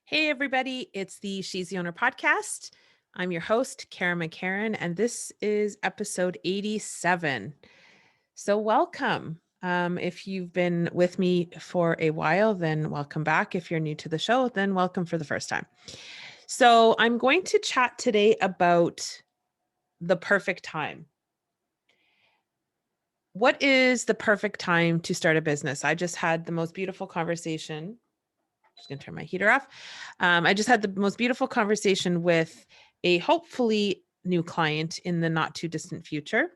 Hey, everybody. It's the She's the Owner podcast. I'm your host, Kara McCarran, and this is episode 87. So, welcome. If you've been with me for a while, then welcome back. If you're new to the show, then welcome for the first time. So, I'm going to chat today about the perfect time. What is the perfect time to start a business? I just had the most beautiful conversation. Just going to turn my heater off. I just had the most beautiful conversation with a hopefully new client in the not too distant future.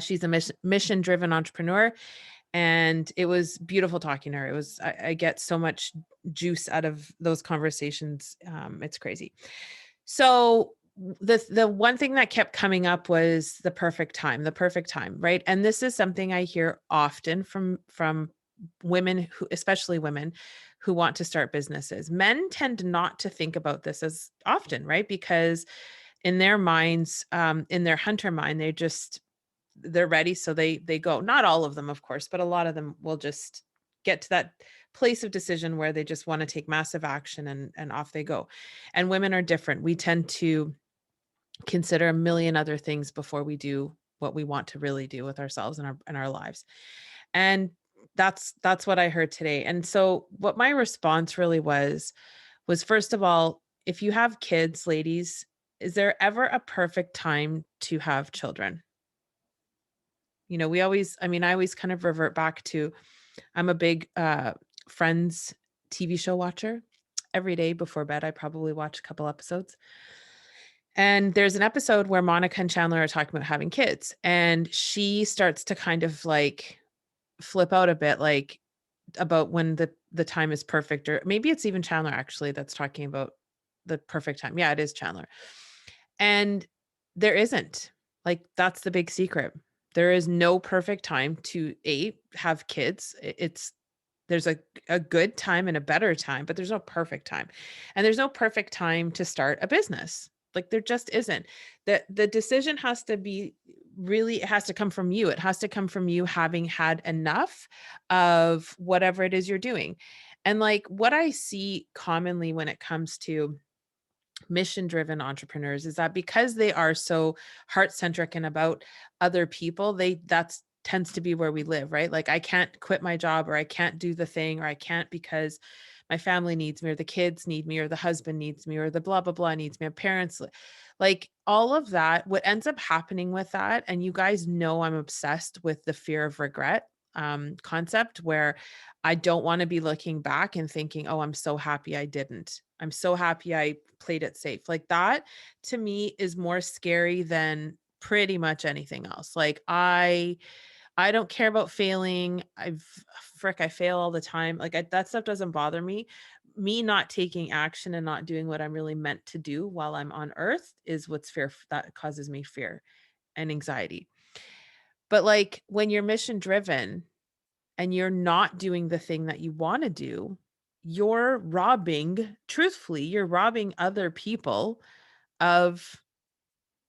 She's a mission driven entrepreneur, and it was beautiful talking to her. I get so much juice out of those conversations. It's crazy. So the one thing that kept coming up was the perfect time, right? And this is something I hear often from women who, especially women who want to start businesses. Men tend not to think about this as often, right? Because in their minds, in their hunter mind, they're ready, so they go. Not all of them, of course, but a lot of them will just get to that place of decision where they just want to take massive action and off they go. And women are different. We tend to consider a million other things before we do what we want to really do with ourselves and our lives. And that's what I heard today. And so what my response really was first of all, if you have kids, ladies, is there ever a perfect time to have children? I always kind of revert back to I'm a big Friends TV show watcher. Every day before bed, I probably watch a couple episodes. And there's an episode where Monica and Chandler are talking about having kids, and she starts to kind of like flip out a bit, like about when the time is perfect, or maybe it's even Chandler actually that's talking about the perfect time. Yeah, it is Chandler. And there isn't. Like, that's the big secret. There is no perfect time to have kids. There's a good time and a better time, but there's no perfect time. And there's no perfect time to start a business. Like, there just isn't. The decision has to be really, it has to come from you. It has to come from you having had enough of whatever it is you're doing. And like what I see commonly when it comes to mission driven entrepreneurs is that because they are so heart centric and about other people, that's tends to be where we live, right? Like, I can't quit my job, or I can't do the thing, or I can't because my family needs me, or the kids need me, or the husband needs me, or the blah blah blah needs me, or parents like all of that. What ends up happening with that, and you guys know I'm obsessed with the fear of regret concept, where I don't want to be looking back and thinking, oh, I'm so happy I didn't. I'm so happy I played it safe. Like, that to me is more scary than pretty much anything else. Like, I don't care about failing. I fail all the time. Like, that stuff doesn't bother me. Me not taking action and not doing what I'm really meant to do while I'm on earth is that causes me fear and anxiety. But like when you're mission driven and you're not doing the thing that you want to do, you're robbing other people of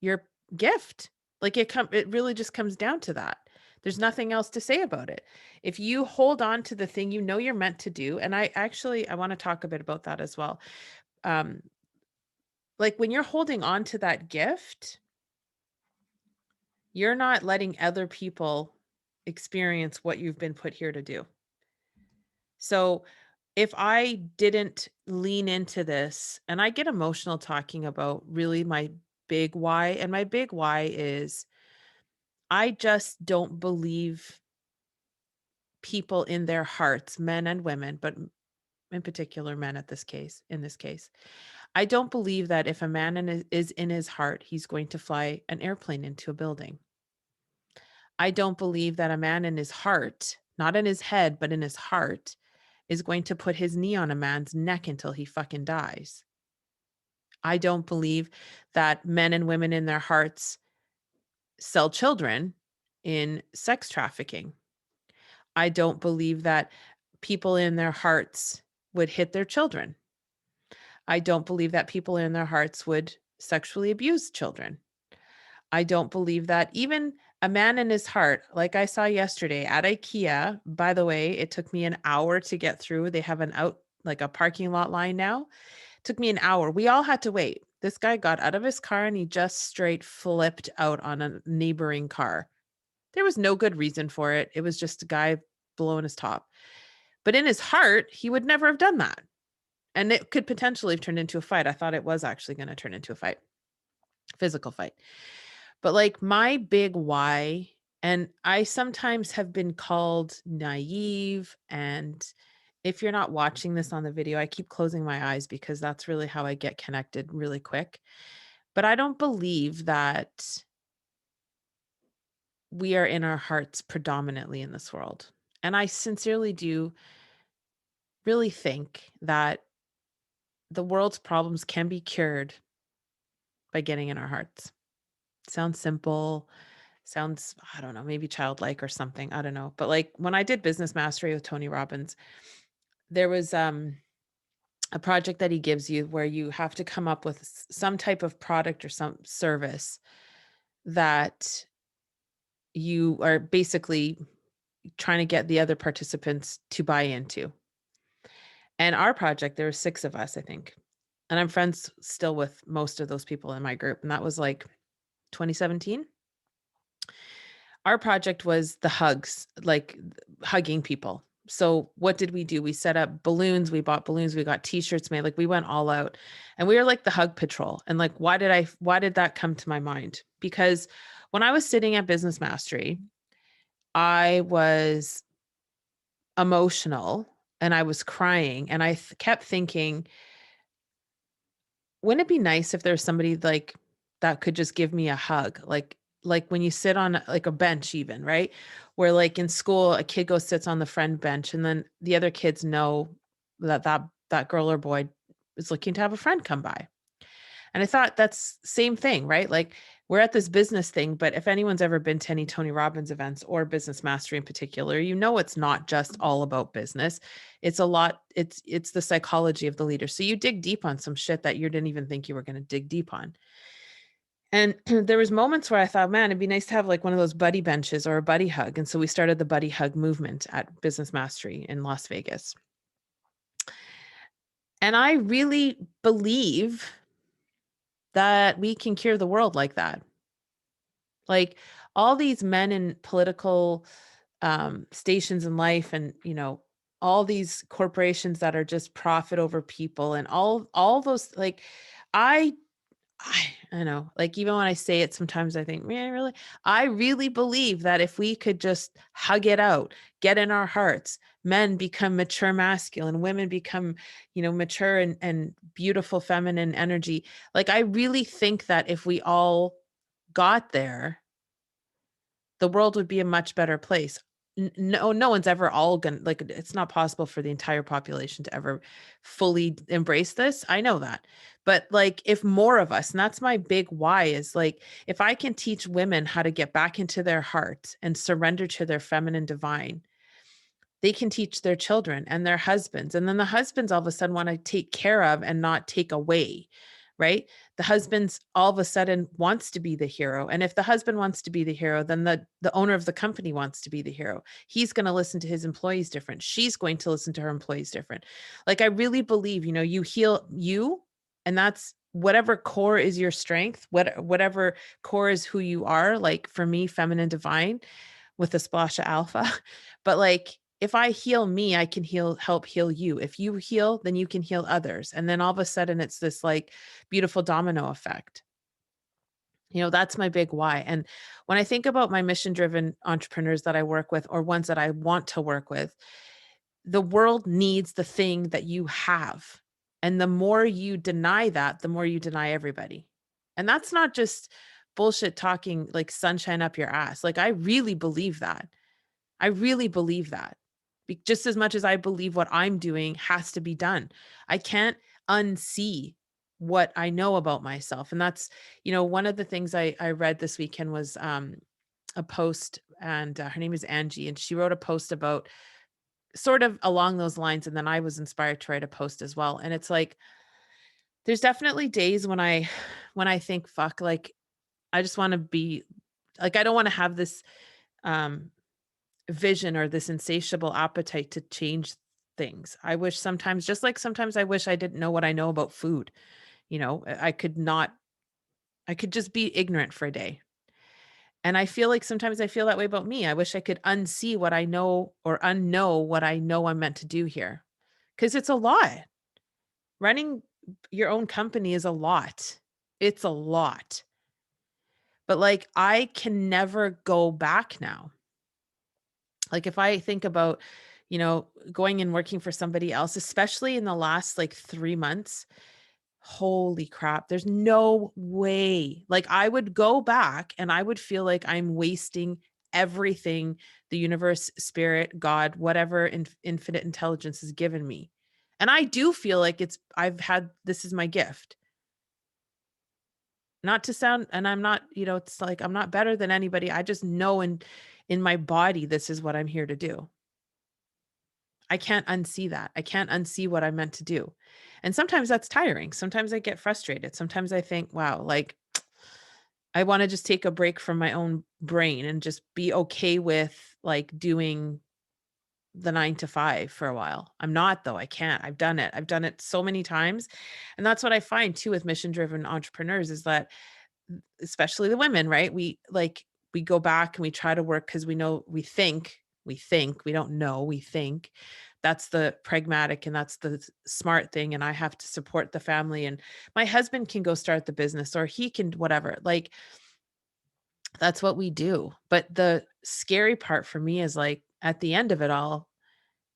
your gift. Like, it really just comes down to that. There's nothing else to say about it. If you hold on to the thing you know you're meant to do, and I want to talk a bit about that as well. Um, like, when you're holding on to that gift, you're not letting other people experience what you've been put here to do. So if I didn't lean into this, and I get emotional talking about really my big why, and my big why is I just don't believe people in their hearts, men and women, but in particular men in this case. I don't believe that if a man is in his heart, he's going to fly an airplane into a building. I don't believe that a man in his heart, not in his head, but in his heart, is going to put his knee on a man's neck until he fucking dies. I don't believe that men and women in their hearts sell children in sex trafficking. I don't believe that people in their hearts would hit their children. I don't believe that people in their hearts would sexually abuse children. I don't believe that even a man in his heart, like I saw yesterday at IKEA. By the way, it took me an hour to get through. They have an like a parking lot line now. Took me an hour. We all had to wait. This guy got out of his car and he just straight flipped out on a neighboring car. There was no good reason for it. It was just a guy blowing his top. But in his heart, he would never have done that. And it could potentially have turned into a fight. I thought it was actually going to turn into a fight, physical fight. But like my big why, and I sometimes have been called naive. And if you're not watching this on the video, I keep closing my eyes because that's really how I get connected really quick. But I don't believe that we are in our hearts predominantly in this world. And I sincerely do really think that the world's problems can be cured by getting in our hearts. Sounds simple, sounds, I don't know, maybe childlike or something. I don't know. But like when I did business mastery with Tony Robbins, there was a project that he gives you where you have to come up with some type of product or some service that you are basically trying to get the other participants to buy into. And our project, there were 6 of us, I think. And I'm friends still with most of those people in my group. And that was like 2017. Our project was the hugs, like hugging people. So what did we do? We set up balloons, we bought balloons, we got t-shirts made, like we went all out. And we were like the hug patrol. And like why did that come to my mind? Because when I was sitting at Business Mastery, I was emotional and I was crying and I kept thinking, wouldn't it be nice if there's somebody like that could just give me a hug? Like when you sit on like a bench even, right? Where like in school a kid goes sits on the friend bench and then the other kids know that girl or boy is looking to have a friend come by. And I thought that's same thing, right? Like we're at this business thing, but if anyone's ever been to any Tony Robbins events or Business Mastery in particular, you know it's not just all about business. It's a lot, it's the psychology of the leader. So you dig deep on some shit that you didn't even think you were going to dig deep on. And there was moments where I thought, man, it'd be nice to have like one of those buddy benches or a buddy hug. And so we started the buddy hug movement at Business Mastery in Las Vegas. And I really believe that we can cure the world like that. Like all these men in political stations in life and, you know, all these corporations that are just profit over people and all those like I I know, like even when I say it, sometimes I think, man, really, I really believe that if we could just hug it out, get in our hearts, men become mature masculine, women become, you know, mature and beautiful feminine energy. Like I really think that if we all got there, the world would be a much better place. No one's ever all gonna like it's not possible for the entire population to ever fully embrace this. I know that. But like if more of us, and that's my big why is like if I can teach women how to get back into their heart and surrender to their feminine divine, they can teach their children and their husbands. And then the husbands all of a sudden want to take care of and not take away, right? The husband's all of a sudden wants to be the hero. And if the husband wants to be the hero, then the owner of the company wants to be the hero. He's going to listen to his employees different. She's going to listen to her employees different. Like I really believe, you know, you heal you, and that's whatever core is your strength, whatever core is who you are. Like for me, feminine divine with a splash of alpha. But like if I heal me, I can help heal you. If you heal, then you can heal others. And then all of a sudden it's this like beautiful domino effect. You know, that's my big why. And when I think about my mission driven entrepreneurs that I work with or ones that I want to work with, the world needs the thing that you have. And the more you deny that, the more you deny everybody. And that's not just bullshit talking like sunshine up your ass. Like I really believe that. I really believe that. Just as much as I believe what I'm doing has to be done. I can't unsee what I know about myself. And that's, you know, one of the things I read this weekend was a post, and her name is Angie, and she wrote a post about sort of along those lines. And then I was inspired to write a post as well. And it's like, there's definitely days when I think, fuck, like, I just want to be like, I don't want to have this um vision or this insatiable appetite to change things. I wish sometimes, just like sometimes I wish I didn't know what I know about food. I could not, I could just be ignorant for a day. And I feel like sometimes I feel that way about me. I wish I could unsee what I know or unknow what I know I'm meant to do here. Cause it's a lot. Running your own company is a lot. It's a lot. But like I can never go back now. Like if I think about, going and working for somebody else, especially in the last like 3 months, holy crap, there's no way. Like I would go back and I would feel like I'm wasting everything the universe, spirit, God, whatever infinite intelligence has given me. And I do feel like this is my gift. Not to sound, and I'm not, it's like I'm not better than anybody. I just know in my body this is what I'm here to do. I can't unsee that. I can't unsee what I'm meant to do. And sometimes that's tiring. Sometimes I get frustrated. Sometimes I think, wow, like I want to just take a break from my own brain and just be okay with like doing the 9 to 5 for a while. I'm not though. I can't. I've done it. I've done it so many times. And that's what I find too with mission driven entrepreneurs is that especially the women, right? We go back and we try to work because we don't know, we think that's the pragmatic and that's the smart thing. And I have to support the family and my husband can go start the business or he can whatever. Like that's what we do. But the scary part for me is like at the end of it all,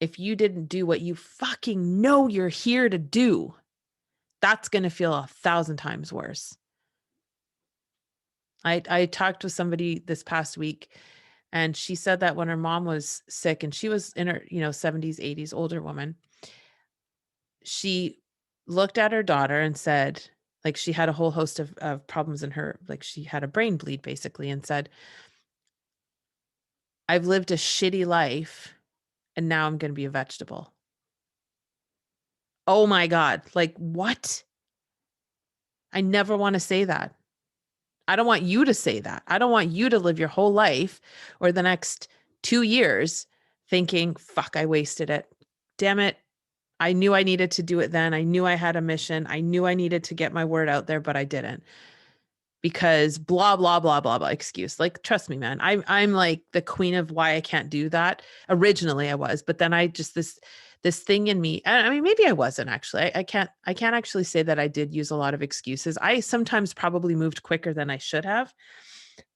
if you didn't do what you fucking know you're here to do, that's going to feel 1,000 times worse. I talked with somebody this past week and she said that when her mom was sick and she was in her, 70s, 80s, older woman, she looked at her daughter and said, like she had a whole host of problems in her, like she had a brain bleed basically, and said, I've lived a shitty life and now I'm going to be a vegetable. Oh my God. Like what? I never want to say that. I don't want you to say that. I don't want you to live your whole life or the next 2 years thinking, fuck, I wasted it. Damn it. I knew I needed to do it then. I knew I had a mission. I knew I needed to get my word out there, but I didn't because blah, blah, blah, blah, blah excuse. Like, trust me, man, I'm like the queen of why I can't do that. Originally I was, but then I just, this thing in me, I mean, maybe I wasn't actually, I can't actually say that I did use a lot of excuses. I sometimes probably moved quicker than I should have,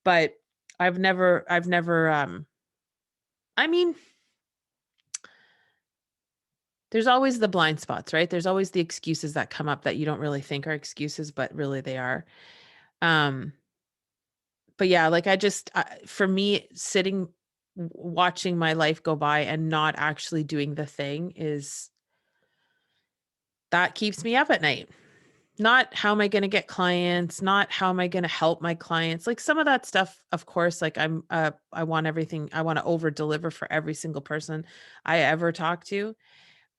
but I've never, I mean, there's always the blind spots, right? There's always the excuses that come up that you don't really think are excuses, but really they are. Um, but yeah, like for me, sitting, watching my life go by and not actually doing the thing that keeps me up at night. Not how am I going to get clients, not how am I going to help my clients. Like some of that stuff, of course, like I want everything, I want to over deliver for every single person I ever talk to.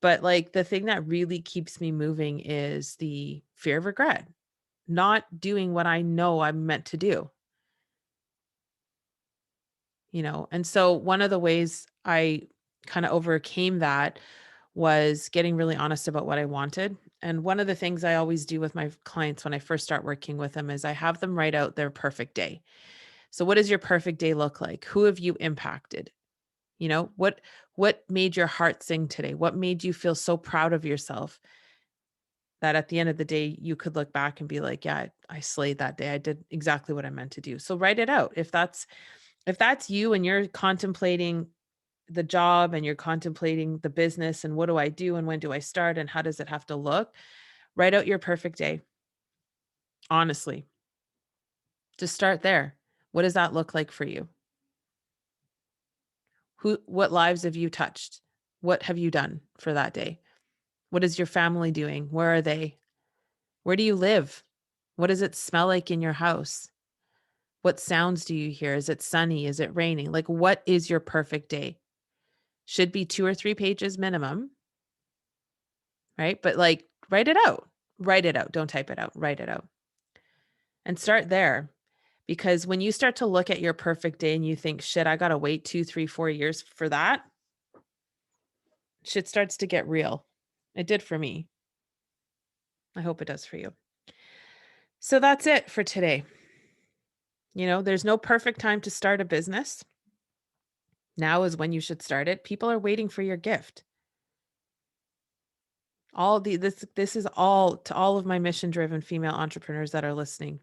But like the thing that really keeps me moving is the fear of regret, not doing what I know I'm meant to do, And so one of the ways I kind of overcame that was getting really honest about what I wanted. And one of the things I always do with my clients when I first start working with them is I have them write out their perfect day. So what does your perfect day look like? Who have you impacted? What made your heart sing today? What made you feel so proud of yourself that at the end of the day, you could look back and be like, yeah, I slayed that day. I did exactly what I meant to do. So write it out. If that's you and you're contemplating the job and you're contemplating the business and what do I do and when do I start and how does it have to look, write out your perfect day. Honestly, just start there. What does that look like for you? What lives have you touched? What have you done for that day? What is your family doing? Where are they? Where do you live? What does it smell like in your house? What sounds do you hear? Is it sunny? Is it raining? Like, what is your perfect day? Should be 2 or 3 pages minimum, right? But like, write it out. Write it out. Don't type it out. Write it out and start there. Because when you start to look at your perfect day and you think, shit, I got to wait 2, 3, 4 years for that. shit starts to get real. It did for me. I hope it does for you. So that's it for today. There's no perfect time to start a business. Now is when you should start it. People are waiting for your gift. This is all to all of my mission-driven female entrepreneurs that are listening.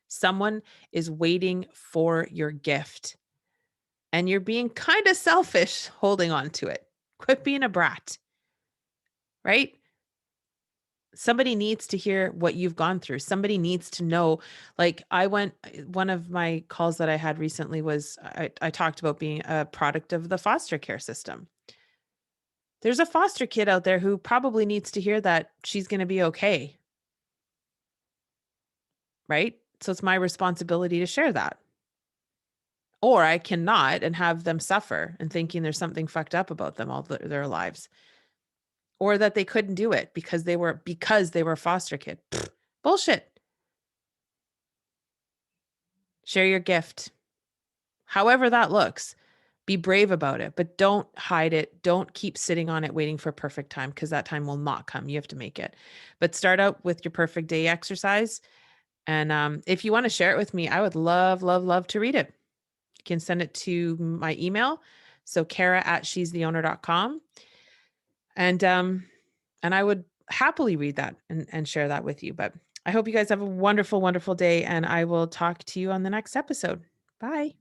Someone is waiting for your gift, and you're being kind of selfish holding on to it. Quit being a brat, right? Somebody needs to hear what you've gone through. Somebody needs to know. Like one of my calls that I had recently was I talked about being a product of the foster care system. There's a foster kid out there who probably needs to hear that she's going to be okay, right? So it's my responsibility to share that. Or I cannot and have them suffer and thinking there's something fucked up about them all their lives. Or that they couldn't do it because they were a foster kid. Pfft, bullshit. Share your gift. However that looks. Be brave about it, but don't hide it. Don't keep sitting on it waiting for perfect time because that time will not come. You have to make it. But start out with your perfect day exercise. And if you want to share it with me, I would love, love, love to read it. You can send it to my email. So Kara at she'stheowner.com. And I would happily read that and share that with you. But I hope you guys have a wonderful, wonderful day. And I will talk to you on the next episode. Bye.